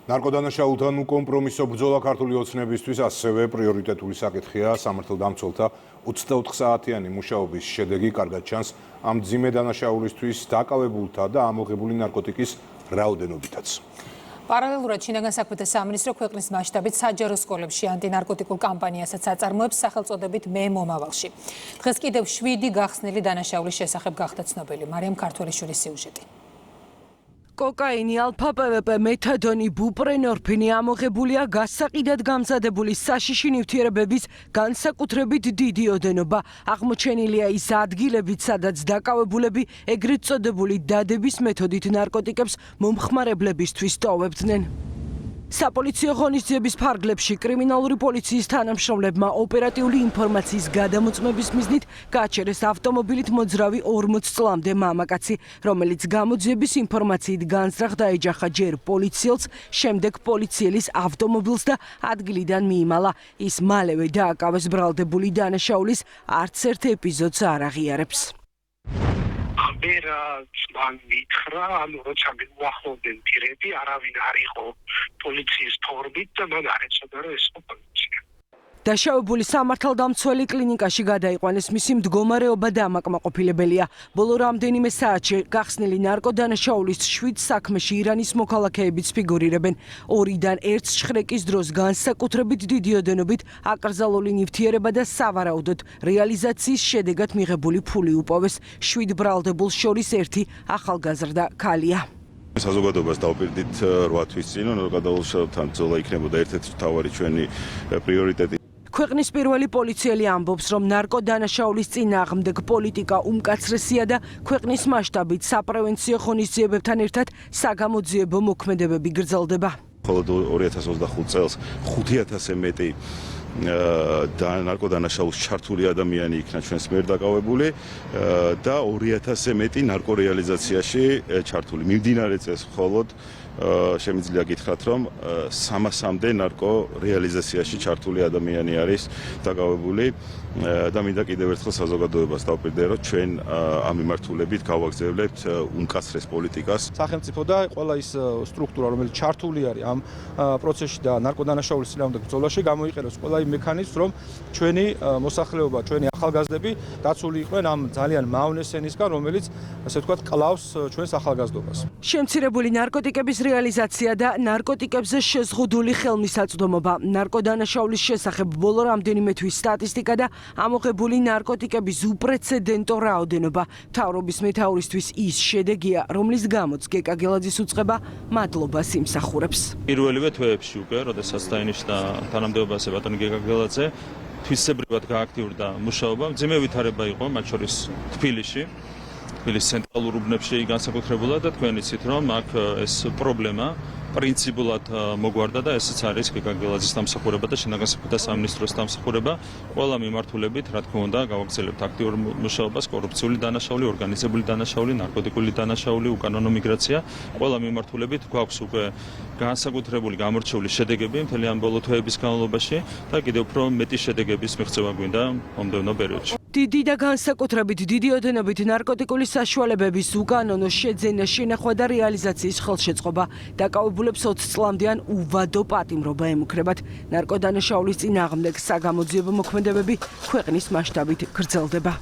ნარკოდანაშაულთან უკომპრომისო ბრძოლა ქართული ოცნებისთვის ასევე პრიორიტეტული საკითხია. სამართალდამცველთა 24 საათიანი მუშაობის შედეგი კარგად ჩანს ამ მძიმე დანაშაულისთვის დაკავებულთა და ამოღებული ნარკოტიკის რაოდენობითაც. პარალელურად შინაგან საქმეთა სამინისტრო ქვეყნის მასშტაბით საჯარო სკოლებში ანტინარკოტიკულ კამპანიასაც აწარმოებს სახელწოდებით მე მომავალში. დღეს კიდევ 7 გახსნილი დანაშაულის შესახებ გახდა ცნობილი. მარიამ ქართველიშვილის სიუჟეტი. კოკაინი, ალფა-პვპ, მეთადონი, ბუპრენორფინი ამოღებულია გასაყიდად გამზადებული საშიში ნივთიერებების განსაკუთრებით დიდი ოდენობა. აღმოჩენილია ის ადგილებიც, სადაც დაკავებულები ეგრეთ წოდებული დადების მეთოდით ნარკოტიკებს მომხმარებლებისთვის ტოვებდნენ. საპოლიციო ღონისძიების ფარგლებში კრიმინალური პოლიციის თანამშრომლებმა ოპერატიული ინფორმაციის გადამოწმების მიზნით გააჩერეს ავტომობილით მოძრავი 40 წლამდე მამაკაცი, რომელიც გამოძიების ინფორმაციით განზრახ დაეჯახა ჯერ პოლიციელს, შემდეგ პოლიციელის ავტომობილს და ადგილიდან მიიმალა. ის მალევე დააკავეს ბრალდებული დანაშაულის არც ერთ ეპიზოდს არ აღიარებს. მან მითხრა, როცა მიუახლოვდნენ პირები, არავინ არ იყო პოლიციის ფორმით და მან არ ეცოდა, რომ ეს პოლიცია. დაშავებული სამართალდამცველი კლინიკაში გადაიყვანეს, მისი მდგომარეობა დამაკმაყოფილებელია. ბოლო რამდენიმე საათში გახსნილი ნარკოდანაშაულის 7 საქმეში ირანის მოქალაქეებიც ფიგურირებენ. 2-დან 1 შხრეკის დროს განსაკუთრებით დიდი ოდენობით აკრძალული ნივთიერება და სავარაუდოდ რეალიზაციის შედეგად მიღებული ფული უპოვეს. 7 ბრალდებულს შორის 1 ახალგაზრდა ქალია. საზოგადოებას დავპირდით 8 თვის წინ, რომ გადაულშავთან ბრძოლა იქნებოდა ერთ-ერთი მთავარი ჩვენი პრიორიტეტი. ქვეყნის პირველი პოლიციელი ამბობს, რომ ნარკოდანაშაულის წინააღმდეგ პოლიტიკა უმკაცრესია და ქვეყნის მასშტაბით საპრევენციო ღონისძიებებთან ერთად საგამოძიებო მოქმედებები გრძელდება. მხოლოდ 2025 წელს 5000-ზე მეტი ნარკოდანაშაულს ჩართული ადამიანი იქნა ჩვენს მიერ დაკავებული და 2000-ზე მეტი ნარკორეალიზაციაში ჩართული. მიმდინარე წელს მხოლოდ შემიძლია გითხრათ, რომ 300-მდე ნარკორეალიზაციაში ჩართული ადამიანი არის დაკავებული და მინდა კიდევ ერთხელ საზოგადოებას დავპირდე, რომ ჩვენ ამ მიმართულებით გავაგრძელებთ უმკაცრეს პოლიტიკას. სახელმწიფო და ყველა ის სტრუქტურა, რომელიც ჩართული არის ამ პროცესში და ნარკოდანაშაულის წინააღმდეგ ბრძოლაში, გამოიყენოს ყველა იმ მექანიზმს, რომ ჩვენი მოსახლეობა, ჩვენი ახალგაზრდები დაცული იყვნენ ამ ძალიან მავნე სენისგან, რომელიც ასე ვთქვათ, კლავს ჩვენს ახალგაზრდობას. შემცირებული ნარკოტიკების რეალიზაცია და ნარკოტიკებზე შეზღუდული ხელმისაწვდომობა. ნარკოდანაშაულის შესახებ ბოლო რამდენიმე თვის სტატისტიკა და ამოღებული ნარკოტიკების უპრეცედენტო რაოდენობა. მთავრობის მეთაურისთვის ის შედეგია, რომლის გამოც გეკა გელაძის უწყება მადლობას იმსახურებს. პირველივე თვეებში უკვე, როდესაც დაინიშნა თანამდებობაზე ბატონი გეკა გელაძე, თვისებრივად გააქტიურდა მუშაობა. მძიმე ვითარება იყო, მათ შორის თბილისში. თბილისის ცენტრალურ უბნებში განსაკუთრებულად და თქვენ იცით, რომ აქ ეს პრობლემა პრინციპულად მოგვარდა და ესეც არის გეკა გელაძის დამსახურება და შინაგან საქმეთა სამინისტროს დამსახურება. ყველა მიმართულებით, რა თქმა უნდა, გავაგრძელებთ აქტიურ მუშაობას, კორუფციული დანაშაული, ორგანიზებული დანაშაული, ნარკოტიკული დანაშაული, უკანონო მიგრაცია. ყველა მიმართულებით გვაქვს უკვე განსაკუთრებული გამორჩეული შედეგები მთელი ამ ბოლო თვეების განმავლობაში და კიდევ უფრო მეტი შედეგების მიღწევა გვინდა მომდევნო პერიოდში. დიდი და განსაკუთრებით დიდი ოდენობით ნარკოტიკული საშუალებების უკანონო შეძენა, შენახვა და რეალიზაციის ხელშეწყობა დაკავებულებს 20 წლამდიან უვადო პატიმრობა ემუქრებათ. ნარკოდანაშაულის წინააღმდეგ საგამოძიებო მოქმედებები ქვეყნის მასშტაბით გრძელდება.